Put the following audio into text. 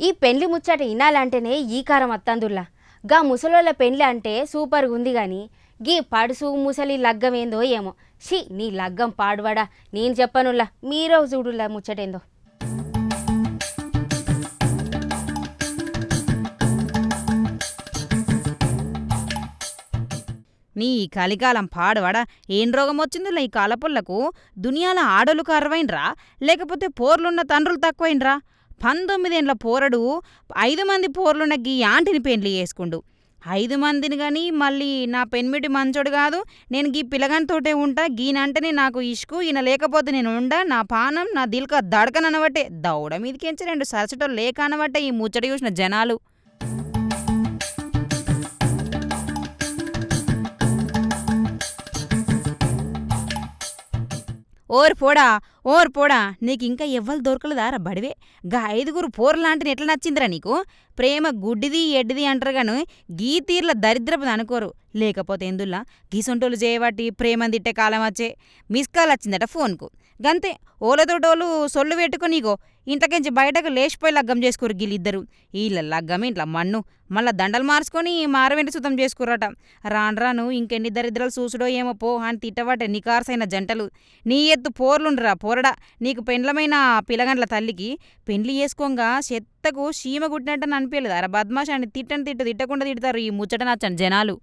ఈ పెండ్లి ముచ్చట ఇనాలంటేనే ఈ కారం అత్తందుల్లా. గా ముసలోళ్ళ పెండ్లి అంటే సూపర్గా ఉంది గాని గీ పడుసు ముసలి లగ్గం ఏందో ఏమో. షీ నీ లగ్గం పాడువాడా, నేను చెప్పనుల్లా, మీరో చూడుల్లా ముచ్చటేందో. నీ కలికాలం పాడవాడా ఏం రోగం వచ్చిందిలా ఈ కాలపుల్లకు? దునియాల ఆడోళ్ళకు అరవైనరా లేకపోతే పోర్లున్న తండ్రులు తక్కువైనరా? 19 ఏండ్ల పోరడు 5 మంది పోర్లున్న గీ యాంటిని పెండ్లి చేసుకుండు. 5 మందిని గాని మళ్ళీ నా పెన్మిటి మంచోడు కాదు, నేను గీ పిల్లగానితోటే ఉంటా, గీనంటేనే నాకు ఇష్కు, ఈయన లేకపోతే నేను ఉండా, నా పానం నా దిల్క దడకననబట్టే దౌడ మీదకించి 2 సరసటోళ్ళు లేక అనబట్టే ఈ ముచ్చట చూసిన జనాలు. ఓర్ పోడా నీకింకా ఎవ్వరు దొరకలేదారా బడివే? గా 5గురు పోర్లాంటిని ఎట్లా నచ్చిందిరా నీకు? ప్రేమ గుడ్డిది ఎడ్డిది అంటారు గీ తీర్ల దరిద్రపది అనుకోరు. లేకపోతే ఎందుల్లా గీసొంటోళ్ళు చేయబట్టి ప్రేమని తిట్టే కాలం వచ్చే. మిస్ కాల్ వచ్చిందట ఫోన్కు, గంతే ఓలతోటోళ్ళు సొల్లు పెట్టుకునిగో ఇంట్లోకించి బయటకు లేచిపోయి లగ్గం చేసుకోరు గీళ్ళిద్దరు. వీళ్ళ లగ్గం ఇంట్లో మన్ను, మళ్ళా దండలు మార్చుకొని మారవెంటి సుతం చేసుకురట. రాను ఇంకెన్ని దరిద్రాలు చూసుడో ఏమో పో అని తిట్టబట్టే నికార్సైన జంటలు. నీ ఎత్తు పోర్లుండ్రా పోరడా, నీకు పెండ్లమైన పిలగండ్ల తల్లికి పెండ్లి చేసుకోంగా చెత్తకు సీమ గుట్టినట్టని అనిపించలేదు అర బద్మాష్ అని తిట్టని తిట్టకుండా తిడతారు ఈ ముచ్చట నచ్చని జనాలు.